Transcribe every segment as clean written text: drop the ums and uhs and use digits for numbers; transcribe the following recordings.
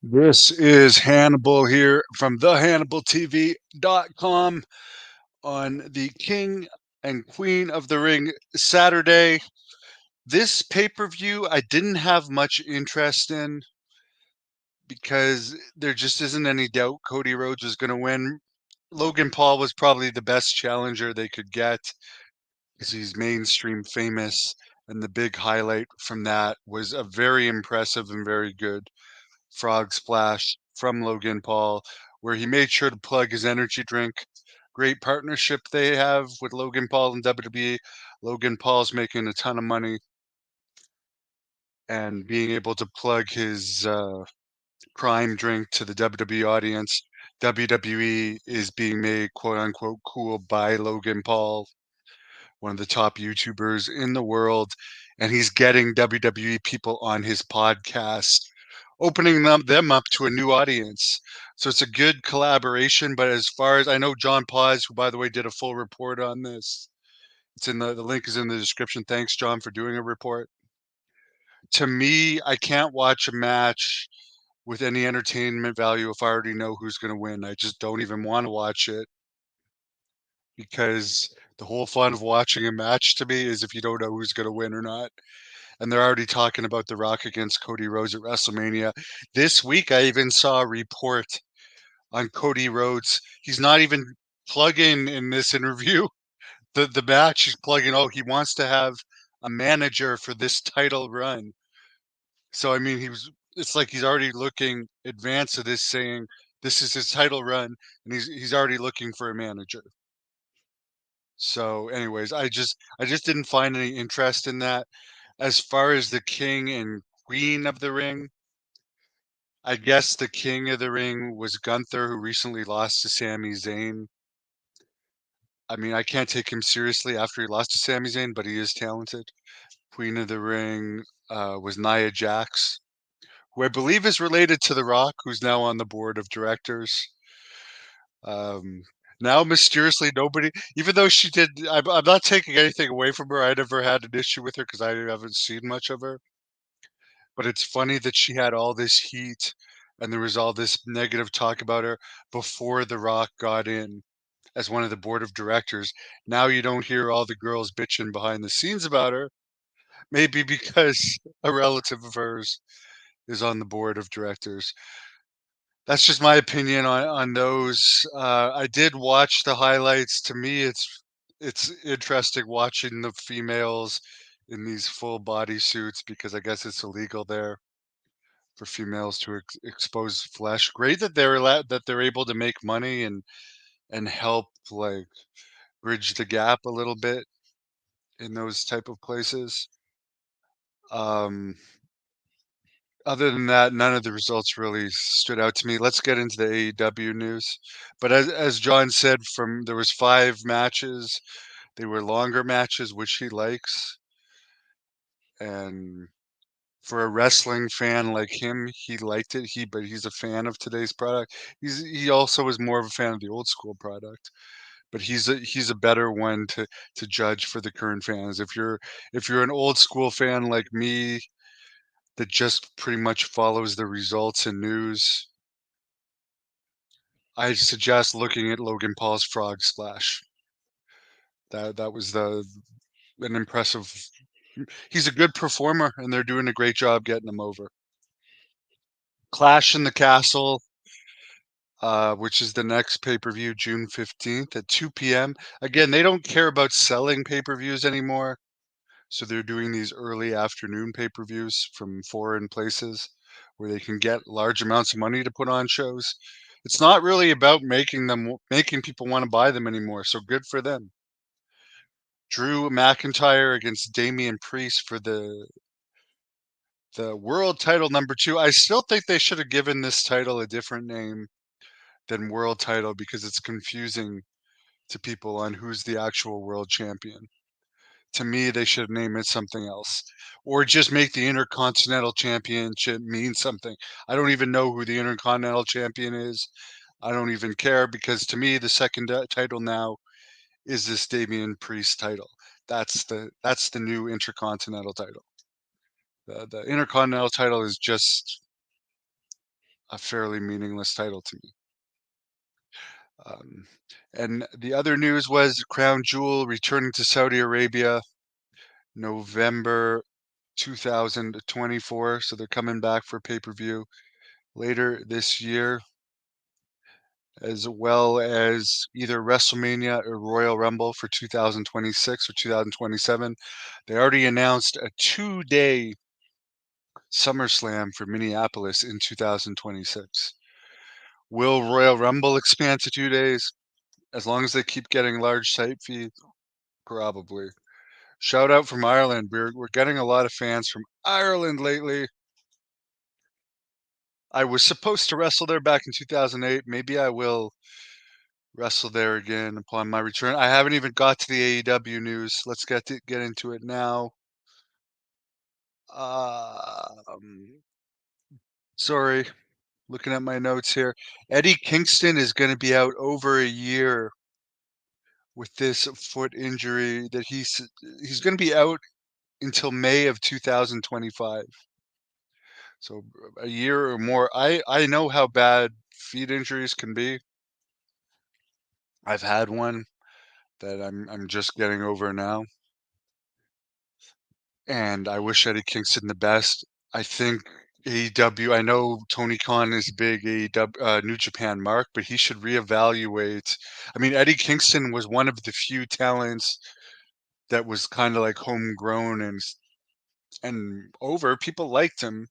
This is Hannibal here from thehannibaltv.com on the King and Queen of the Ring Saturday. This pay-per-view I didn't have much interest in because there just isn't any doubt Cody Rhodes was going to win. Logan Paul was probably the best challenger they could get because he's mainstream famous, and the big highlight from that was a very impressive and very good frog splash from Logan Paul, where he made sure to plug his energy drink. Great partnership they have with Logan Paul and WWE. Logan Paul's making a ton of money, and being able to plug his Prime drink to the WWE audience. WWE is being made quote unquote cool by Logan Paul, one of the top YouTubers in the world, and he's getting WWE people on his podcast, opening them up to a new audience. So it's a good collaboration. But as far as I know, John Paz, who by the way did a full report on this, it's in the link is in the description. Thanks, John, for doing a report. To me, I can't watch a match with any entertainment value if I already know who's going to win. I just don't even want to watch it because the whole fun of watching a match to me is if you don't know who's going to win or not. And they're already talking about The Rock against Cody Rhodes at WrestleMania. This week, I even saw a report on Cody Rhodes. He's not even plugging in this interview the match. He's plugging, oh, he wants to have a manager for this title run. So, I mean, it's like he's already looking advanced to this, saying this is his title run, and he's already looking for a manager. So, anyways, I just didn't find any interest in that. As far as the king and queen of the ring, I guess the king of the ring was Gunther, who recently lost to Sami Zayn. I mean, I can't take him seriously after he lost to Sami Zayn, but he is talented. Queen of the ring was Nia Jax, who I believe is related to The Rock, who's now on the board of directors. Um, Now, mysteriously, nobody, even though she did, I'm not taking anything away from her. I never had an issue with her because I haven't seen much of her. But it's funny that she had all this heat and there was all this negative talk about her before The Rock got in as one of the board of directors. Now you don't hear all the girls bitching behind the scenes about her, maybe because a relative of hers is on the board of directors. That's just my opinion on those. I did watch the highlights. To me, it's interesting watching the females in these full body suits because I guess it's illegal there for females to expose flesh. Great that they're able to make money and help like bridge the gap a little bit in those type of places. Um, Other than that, none of the results really stood out to me. Let's get into the AEW news. But as John said, from there was 5 matches. They were longer matches, which he likes. And for a wrestling fan like him, he liked it. But he's a fan of today's product. He also is more of a fan of the old school product. But he's a better one to judge for the current fans. If you're an old school fan like me that just pretty much follows the results and news, I suggest looking at Logan Paul's frog splash. That was the an impressive. He's a good performer, and they're doing a great job getting him over. Clash in the Castle, which is the next pay-per-view, June 15th at 2 p.m. Again, they don't care about selling pay-per-views anymore, so they're doing these early afternoon pay-per-views from foreign places where they can get large amounts of money to put on shows. It's not really about making people want to buy them anymore, so good for them. Drew McIntyre against Damian Priest for the world title number 2. I still think they should have given this title a different name than world title because it's confusing to people on who's the actual world champion. To me, they should name it something else or just make the Intercontinental Championship mean something. I don't even know who the Intercontinental Champion is. I don't even care because to me, the second title now is this Damian Priest title. That's the new Intercontinental title. The Intercontinental title is just a fairly meaningless title to me. Um, and the other news was Crown Jewel returning to Saudi Arabia November 2024. So they're coming back for pay-per-view later this year, as well as either WrestleMania or Royal Rumble for 2026 or 2027. They already announced a 2-day SummerSlam for Minneapolis in 2026. Will Royal Rumble expand to 2 days? As long as they keep getting large site fees, probably. Shout out from Ireland. We're getting a lot of fans from Ireland lately. I was supposed to wrestle there back in 2008. Maybe I will wrestle there again upon my return. I haven't even got to the AEW news. Let's get into it now. Um, sorry, looking at my notes here. Eddie Kingston is going to be out over a year with this foot injury that he's going to be out until May of 2025. So a year or more. I know how bad feet injuries can be. I've had one that I'm just getting over now, and I wish Eddie Kingston the best. I think AEW. I know Tony Khan is a big AEW New Japan mark, but he should reevaluate. I mean, Eddie Kingston was one of the few talents that was kind of like homegrown and over. People liked him.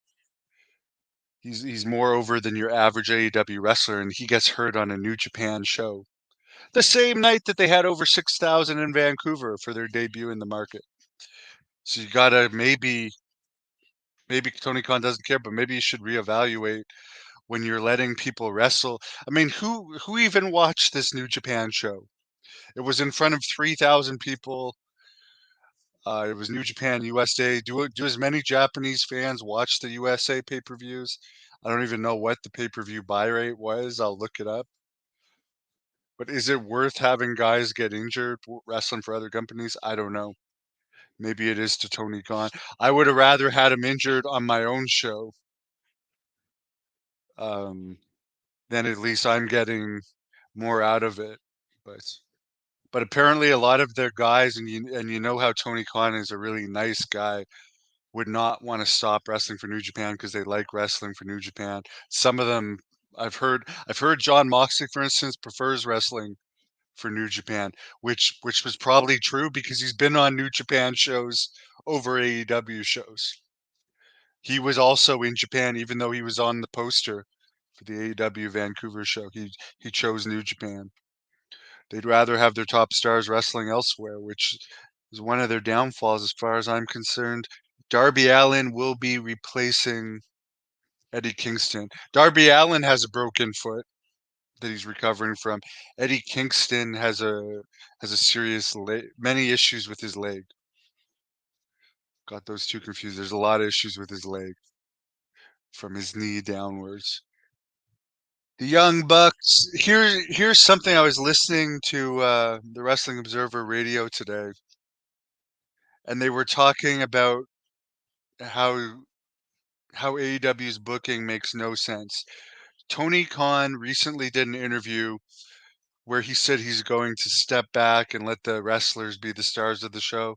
He's more over than your average AEW wrestler, and he gets hurt on a New Japan show. The same night that they had over 6,000 in Vancouver for their debut in the market. So you gotta maybe Tony Khan doesn't care, but maybe you should reevaluate when you're letting people wrestle. I mean, who even watched this New Japan show? It was in front of 3,000 people. It was New Japan USA. Do as many Japanese fans watch the USA pay-per-views? I don't even know what the pay-per-view buy rate was. I'll look it up. But is it worth having guys get injured wrestling for other companies? I don't know. Maybe it is to Tony Khan. I would have rather had him injured on my own show. Um, then at least I'm getting more out of it. But but apparently a lot of their guys, and you know how Tony Khan is a really nice guy, would not want to stop wrestling for New Japan because they like wrestling for New Japan. Some of them I've heard John Moxley, for instance, prefers wrestling for New Japan, which was probably true because he's been on New Japan shows over AEW shows. He was also in Japan, even though he was on the poster for the AEW Vancouver show. He chose New Japan. They'd rather have their top stars wrestling elsewhere, which is one of their downfalls as far as I'm concerned. Darby Allin will be replacing Eddie Kingston. Darby Allin has a broken foot that he's recovering from. Eddie Kingston has a serious many issues with his leg. Got those two confused. There's a lot of issues with his leg from his knee downwards. The Young Bucks. Here's something I was listening to the Wrestling Observer radio today, and they were talking about how AEW's booking makes no sense. Tony Khan recently did an interview where he said he's going to step back and let the wrestlers be the stars of the show.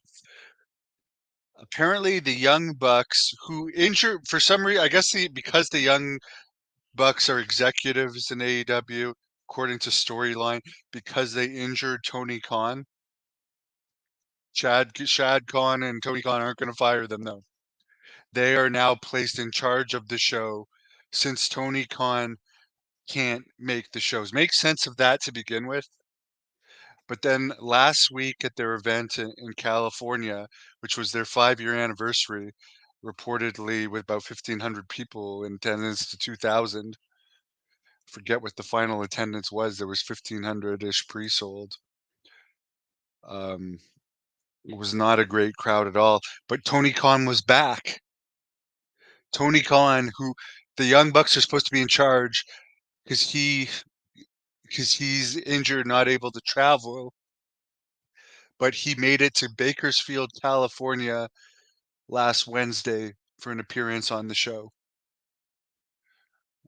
Apparently, the Young Bucks, who injured for some reason, I guess because the Young Bucks are executives in AEW, according to storyline, because they injured Tony Khan. Shad Khan and Tony Khan aren't going to fire them though. They are now placed in charge of the show since Tony Khan can't make the shows. Make sense of that to begin with. But then last week at their event in California, which was their 5-year anniversary, reportedly with about 1,500 people in attendance to 2,000. Forget what the final attendance was. There was 1,500-ish pre-sold. It was not a great crowd at all. But Tony Khan was back. Tony Khan, who the Young Bucks are supposed to be in charge because he's injured, not able to travel. But he made it to Bakersfield, California last Wednesday for an appearance on the show.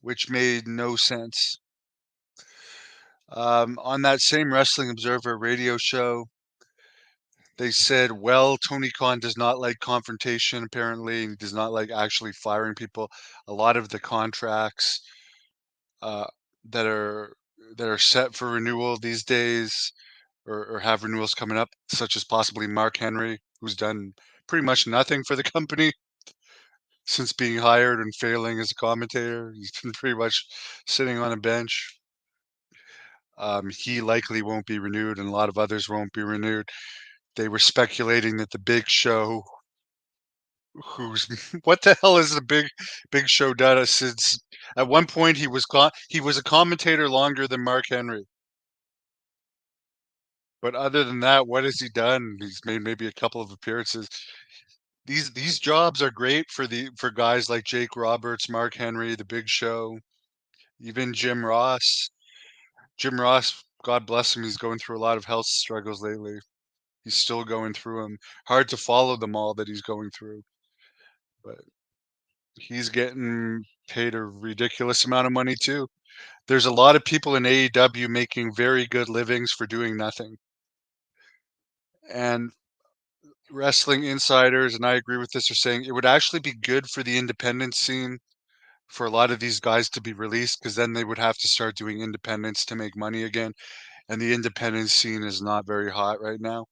which made no sense. On that same Wrestling Observer radio show, they said, well, Tony Khan does not like confrontation, apparently, and he does not like actually firing people. A lot of the contracts uh, that are that are set for renewal these days, or have renewals coming up, such as possibly Mark Henry, who's done pretty much nothing for the company since being hired and failing as a commentator. He's been pretty much sitting on a bench. He likely won't be renewed, and a lot of others won't be renewed. They were speculating that the Big Show, who's what the hell is the Big Show done since at one point he was a commentator longer than Mark Henry. But other than that, what has he done? He's made maybe a couple of appearances. These jobs are great for guys like Jake Roberts, Mark Henry, the Big Show, even Jim Ross. Jim Ross, God bless him, he's going through a lot of health struggles lately. He's still going through them. Hard to follow them all that he's going through, but he's getting paid a ridiculous amount of money too. There's a lot of people in AEW making very good livings for doing nothing. And wrestling insiders, and I agree with this, are saying it would actually be good for the independent scene for a lot of these guys to be released, because then they would have to start doing independence to make money again. And the independent scene is not very hot right now.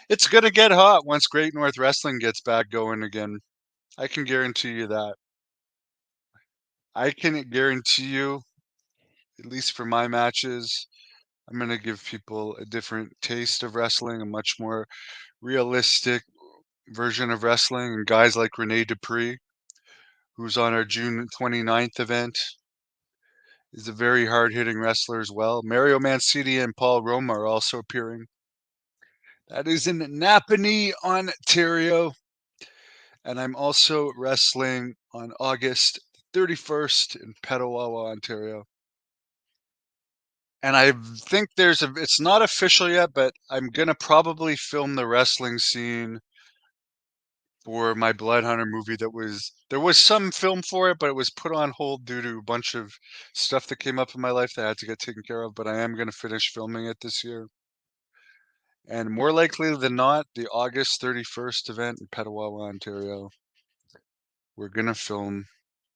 It's gonna get hot once Great North Wrestling gets back going again. I can guarantee you that. I can guarantee you, at least for my matches, I'm gonna give people a different taste of wrestling, a much more realistic version of wrestling. And guys like Rene Dupree, who's on our June 29th event, is a very hard-hitting wrestler as well. Mario Mancini and Paul Roma are also appearing. That is in Napanee, Ontario. And I'm also wrestling on August 31st in Petawawa, Ontario. And I think it's not official yet, but I'm gonna probably film the wrestling scene for my Blood Hunter movie there was some film for it, but it was put on hold due to a bunch of stuff that came up in my life that I had to get taken care of, but I am gonna finish filming it this year. And more likely than not, the August 31st event in Petawawa, Ontario, we're gonna film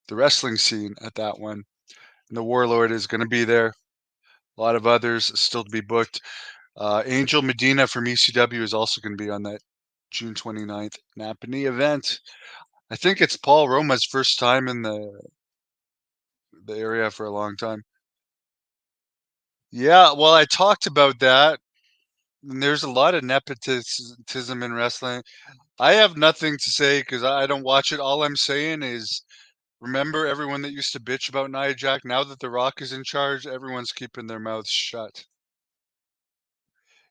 the wrestling scene at that one. And the Warlord is gonna be there. A lot of others still to be booked. Angel Medina from ECW is also gonna be on that June 29th Napanee event. I think it's Paul Roma's first time in the area for a long time. Yeah, well, I talked about that, and there's a lot of nepotism in wrestling. I have nothing to say because I don't watch it. All I'm saying is, remember everyone that used to bitch about Nia Jax? Now that The Rock is in charge, everyone's keeping their mouths shut.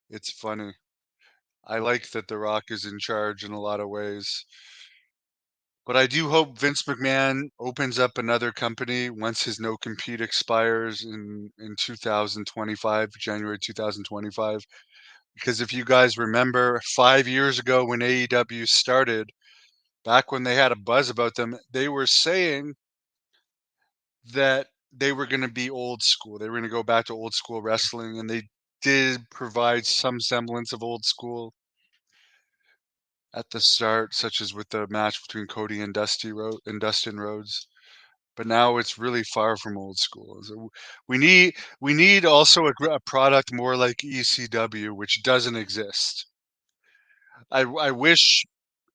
It's funny. I like that The Rock is in charge in a lot of ways. But I do hope Vince McMahon opens up another company once his no compete expires in 2025, January 2025. Because if you guys remember 5 years ago when AEW started, back when they had a buzz about them, they were saying that they were going to be old school. They were going to go back to old school wrestling, and they did provide some semblance of old school at the start, such as with the match between Cody and Dustin Rhodes. But now it's really far from old school. So we need also a product more like ECW, which doesn't exist. I wish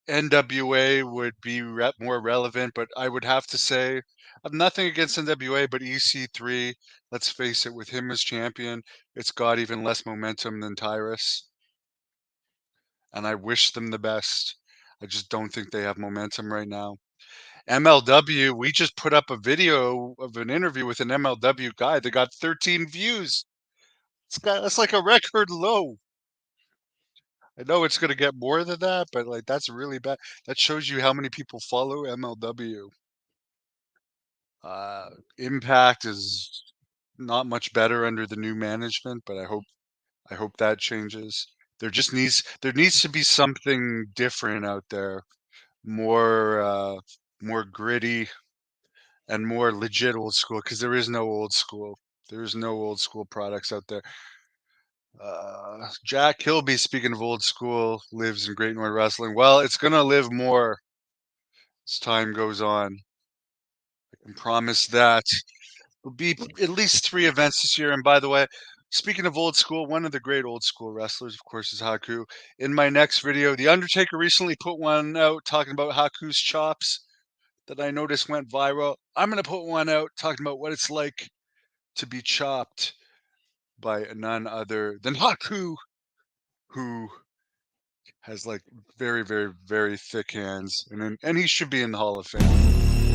NWA would be more relevant, but I would have to say I've nothing against NWA, but EC3, let's face it, with him as champion, it's got even less momentum than Tyrus, and I wish them the best. I just don't think they have momentum right now. MLW, we just put up a video of an interview with an MLW guy that got 13 views. That's like a record low. I know it's gonna get more than that, but like that's really bad. That shows you how many people follow MLW. Uh, Impact is not much better under the new management, but I hope that changes. There needs to be something different out there, more more gritty, and more legit old school because there is no old school. There is no old school products out there. Jack Kilby, speaking of old school, lives in Great North Wrestling. Well, it's gonna live more as time goes on. I can promise that. There'll be at least 3 events this year. And by the way, speaking of old school, one of the great old school wrestlers, of course, is Haku. In my next video, The Undertaker recently put one out talking about Haku's chops that I noticed went viral. I'm gonna put one out talking about what it's like to be chopped by none other than Haku, who has like very, very, very thick hands, and he should be in the Hall of Fame.